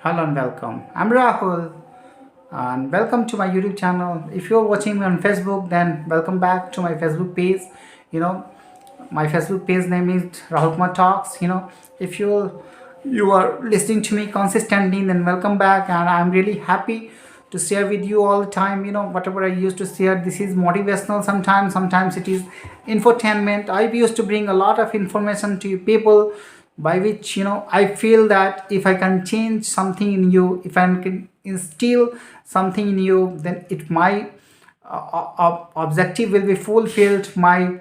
Hello and welcome. I'm Rahul and welcome to my YouTube channel. If you're watching me on Facebook, then welcome back to my Facebook page. You know, my Facebook page name is Rahul Kumar Talks. If you are listening to me consistently, then welcome back, and I'm really happy to share with you all the time. Whatever I used to share, this is motivational sometimes it is infotainment. I used to bring a lot of information to you people, by which I feel that if I can change something in you, if I can instill something in you, then it my objective will be fulfilled. My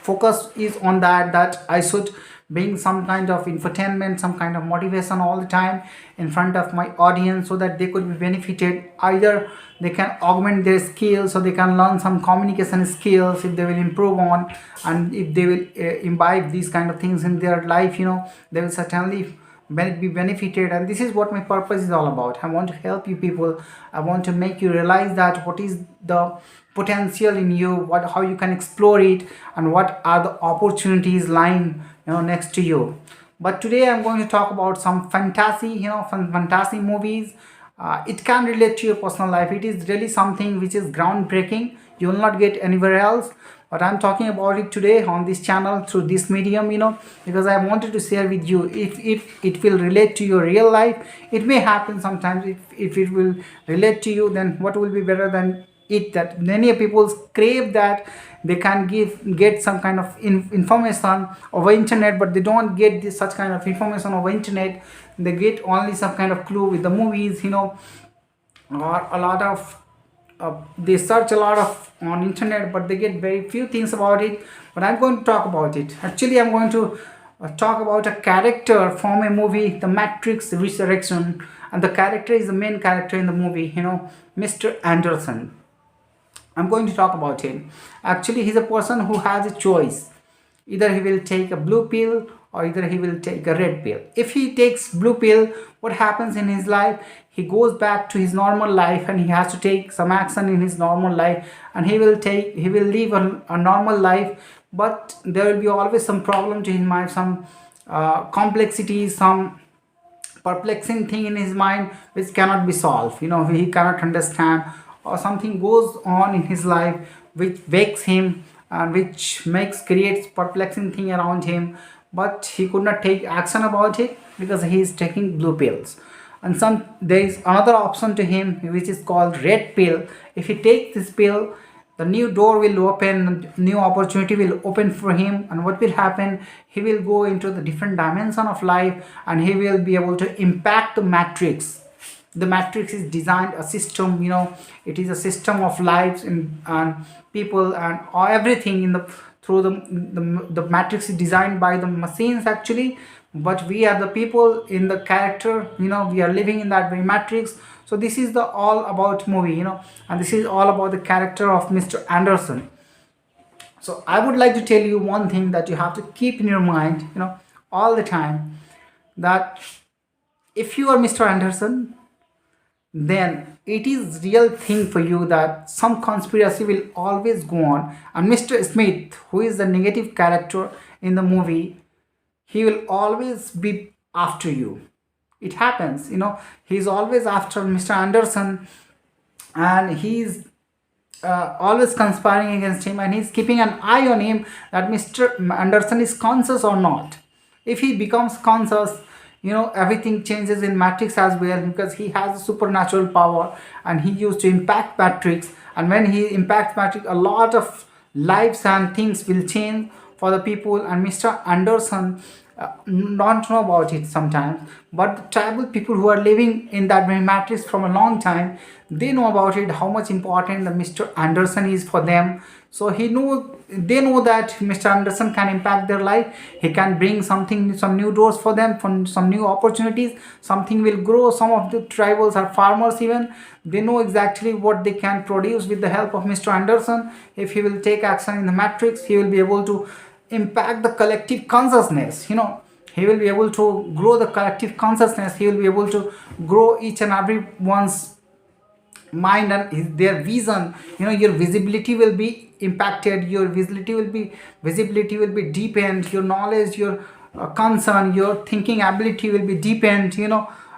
focus is on that I should bring some kind of infotainment, some kind of motivation all the time in front of my audience, so that they could be benefited. Either they can augment their skills, so they can learn some communication skills if they will improve on, and if they will imbibe these kind of things in their life, they will certainly be benefited. And this is what my purpose is all about. I want to help you people. I want to make you realize that what is the potential in you, what how you can explore it, and what are the opportunities lying next to you. But today I'm going to talk about some fantasy, fantasy movies. It can relate to your personal life. It is really something which is groundbreaking. You will not get anywhere else. But I'm talking about it today on this channel through this medium, because I wanted to share with you. If it will relate to your real life, it may happen sometimes. If it will relate to you, then what will be better than it, that many people crave that they can get some kind of information over internet, but they don't get such kind of information over internet. They get only some kind of clue with the movies, or a lot of they search a lot of on internet, but they get very few things about it. But I'm going to talk about it. Actually, I'm going to talk about a character from a movie, The Matrix Resurrection, and the character is the main character in the movie, Mr. Anderson. I'm going to talk about him. Actually, he's a person who has a choice. Either he will take a blue pill, or either he will take a red pill. If he takes blue pill, what happens in his life? He goes back to his normal life, and he has to take some action in his normal life, and he will live a normal life. But there will be always some problem to his mind, some complexity, some perplexing thing in his mind which cannot be solved. He cannot understand, or something goes on in his life which wakes him and which creates perplexing thing around him, but he could not take action about it because he is taking blue pills. And there is another option to him which is called red pill. If he takes this pill, the new door will open, new opportunity will open for him, and what will happen? He will go into the different dimension of life, and he will be able to impact the matrix. The matrix is designed a system, it is a system of lives and people and everything in the through the matrix is designed by the machines actually, but we are the people in the character, we are living in that very matrix. So this is the all about movie, and this is all about the character of Mr. Anderson. So I would like to tell you one thing that you have to keep in your mind, all the time, that if you are Mr. Anderson, then it is real thing for you that some conspiracy will always go on, and Mr. Smith, who is the negative character in the movie, he will always be after you. It happens, he's always after Mr. Anderson, and he's always conspiring against him, and he's keeping an eye on him that Mr. Anderson is conscious or not. If he becomes conscious, everything changes in matrix as well, because he has a supernatural power and he used to impact matrix. And when he impacts matrix, a lot of lives and things will change for the people. And Mr. Anderson don't know about it sometimes, but the tribal people who are living in that very matrix from a long time, they know about it, how much important the Mr. Anderson is for them. So they know that Mr. Anderson can impact their life. He can bring something, some new doors for them, from some new opportunities. Something will grow. Some of the tribals are farmers even. They know exactly what they can produce with the help of Mr. Anderson. If he will take action in the matrix, he will be able to impact the collective consciousness. He will be able to grow the collective consciousness. He will be able to grow each and every one's mind and their vision. Your visibility will be impacted, your visibility will be deepened, your knowledge, your concern, your thinking ability will be deepened,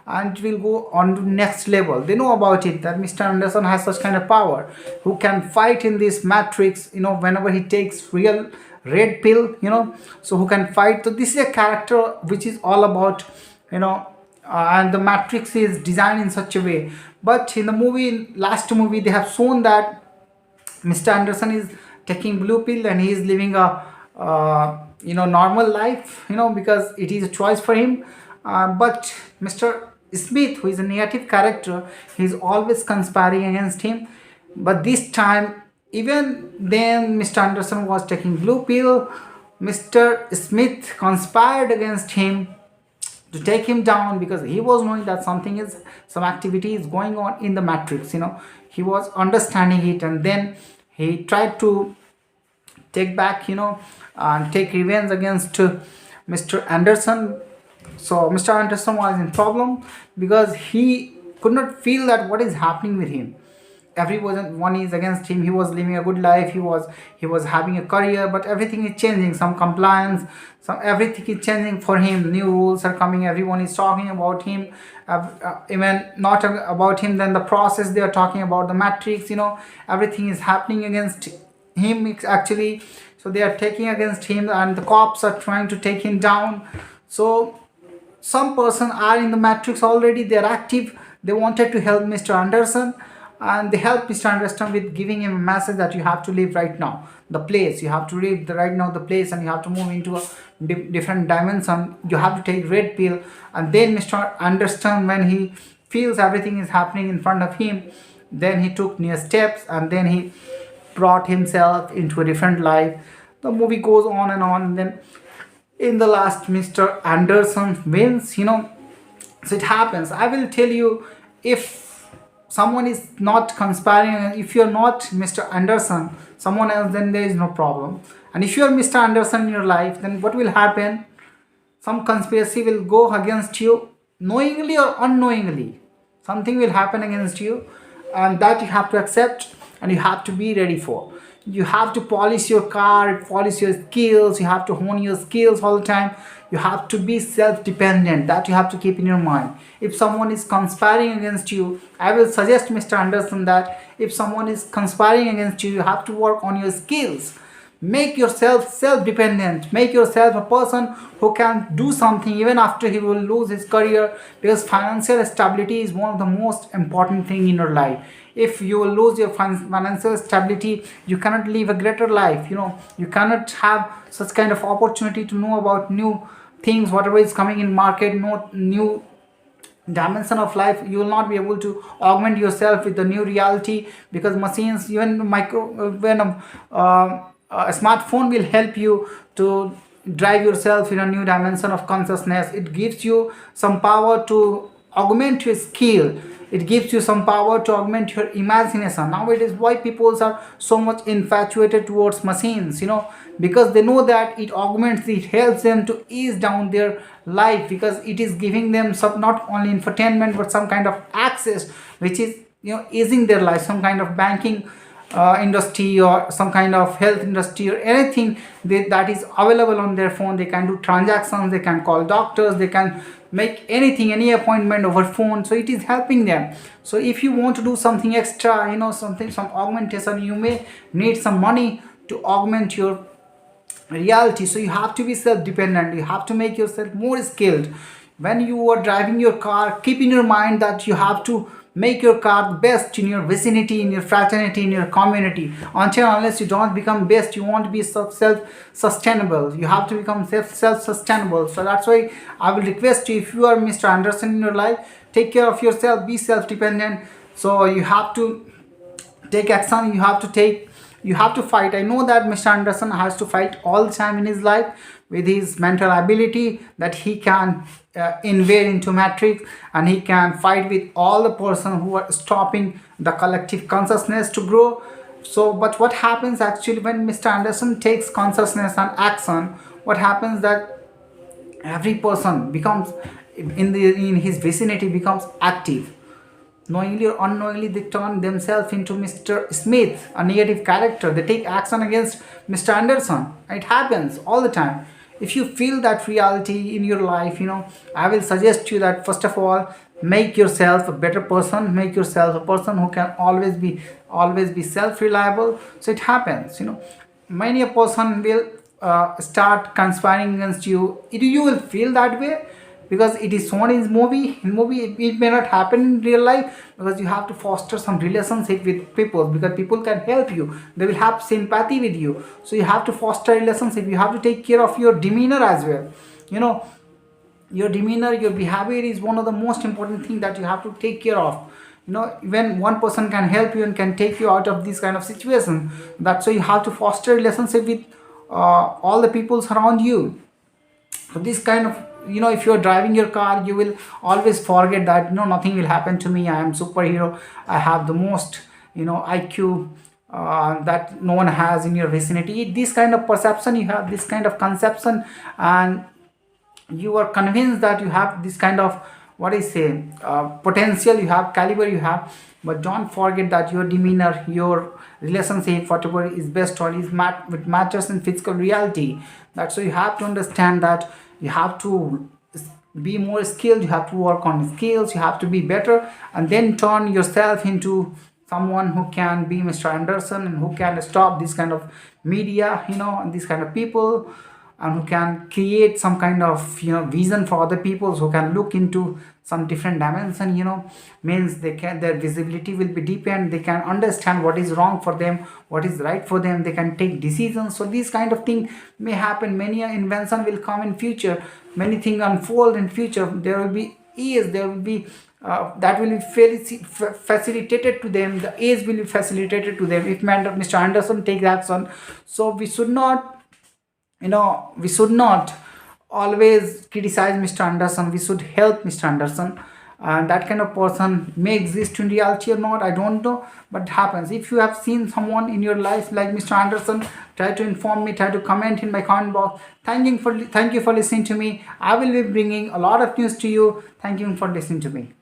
and it will go on to next level. They know about it that Mr. Anderson has such kind of power, who can fight in this matrix, whenever he takes real red pill, so who can fight. So this is a character which is all about, and the matrix is designed in such a way. But in the movie, last movie, they have shown that Mr. Anderson is taking blue pill and he is living a normal life, because it is a choice for him. But Mr. Smith, who is a negative character, he is always conspiring against him. But this time, even then, Mr. Anderson was taking blue pill. Mr. Smith conspired against him to take him down, because he was knowing that some activity is going on in the matrix. He was understanding it, and then he tried to take back, and take revenge against Mr. Anderson. So Mr. Anderson was in problem because he could not feel that what is happening with him. Everyone is against him. He was living a good life. He was having a career, but everything is changing. Some compliance, some everything is changing for him. New rules are coming. Everyone is talking about him. Even not about him, then the process they are talking about the matrix. Everything is happening against him actually. So they are taking against him, and the cops are trying to take him down. So some person are in the matrix already. They are active. They wanted to help Mr. Anderson, and they helped Mr. Anderson with giving him a message that you have to leave right now the place. You have to leave right now the place, and you have to move into a different dimension. You have to take red pill. And then Mr. Anderson, when he feels everything is happening in front of him, then he took new steps, and then he brought himself into a different life. The movie goes on and on. And then in the last, Mr. Anderson wins. So it happens. I will tell you, if someone is not conspiring, if you're not Mr. Anderson, someone else, then there is no problem. And if you're Mr. Anderson in your life, then what will happen? Some conspiracy will go against you, knowingly or unknowingly. Something will happen against you, and that you have to accept, and you have to be ready for. You have to polish your car, polish your skills. You have to hone your skills all the time. You have to be self-dependent. That you have to keep in your mind. If someone is conspiring against you, I will suggest Mr. Anderson that if someone is conspiring against you, you have to work on your skills. Make yourself self-dependent. Make yourself a person who can do something even after he will lose his career, because financial stability is one of the most important thing in your life. If you will lose your financial stability, you cannot live a greater life. You cannot have such kind of opportunity to know about new things, whatever is coming in market, no new dimension of life. You will not be able to augment yourself with the new reality, because machines, even a smartphone will help you to drive yourself in a new dimension of consciousness. It gives you some power to augment your skill. It gives you some power to augment your imagination. Nowadays, why people are so much infatuated towards machines, because they know that it augments, it helps them to ease down their life, because it is giving them some, not only infotainment, but some kind of access, which is easing their life. Some kind of banking industry, or some kind of health industry, or anything that is available on their phone. They can do transactions, they can call doctors, they can make anything, any appointment over phone. So it is helping them. So if you want to do something extra, some augmentation, you may need some money to augment your reality. So you have to be self-dependent. You have to make yourself more skilled. When you are driving your car, keep in your mind that you have to make your car the best in your vicinity, in your fraternity, in your community. Unless you don't become best, you want to be self-sustainable. You have to become self-sustainable. So that's why I will request you, if you are Mr. Anderson in your life, take care of yourself, be self-dependent. So you have to take action. You have to fight. I know that Mr. Anderson has to fight all the time in his life with his mental ability, that he can invade into matrix, and he can fight with all the person who are stopping the collective consciousness to grow. So but what happens actually when Mr. Anderson takes consciousness and action, what happens that every person becomes in his vicinity becomes active. Knowingly or unknowingly, they turn themselves into Mr. Smith, a negative character. They take action against Mr. Anderson. It happens all the time. if you feel that reality in your life, I will suggest you that first of all, make yourself a better person, make yourself a person who can always be self reliable. So it happens, many a person will start conspiring against you. You will feel that way because it is shown in movie. It may not happen in real life, because you have to foster some relationship with people, because people can help you, they will have sympathy with you. So you have to foster relationship, you have to take care of your demeanor as well. you know your demeanor, your behavior is one of the most important thing that you have to take care of. When one person can help you and can take you out of this kind of situation, that's why you have to foster relationship with all the people around you. So this kind of, if you're driving your car, you will always forget that nothing will happen to me, I am superhero, I have the most IQ that no one has in your vicinity. This kind of perception you have, this kind of conception, and you are convinced that you have this kind of, what I say, potential you have, caliber you have. But don't forget that your demeanor, your relationship, whatever is best or is with matches in physical reality. That's why you have to understand that you have to be more skilled, you have to work on skills, you have to be better, and then turn yourself into someone who can be Mr. Anderson, and who can stop this kind of media, and this kind of people, and who can create some kind of vision for other people, who can look into some different dimension. Means their visibility will be deepened, they can understand what is wrong for them, what is right for them, they can take decisions. So these kind of thing may happen, many invention will come in future, many things unfold in future. There will be years, there will be that will be facilitated to them, the age will be facilitated to them if Mr. Anderson takes action. So we should not always criticize Mr. Anderson, we should help Mr. Anderson. And that kind of person may exist in reality or not, I don't know, but it happens. If you have seen someone in your life like Mr. Anderson, try to inform me, try to comment in my comment box. Thank you for listening to me. I will be bringing a lot of news to you. Thank you for listening to me.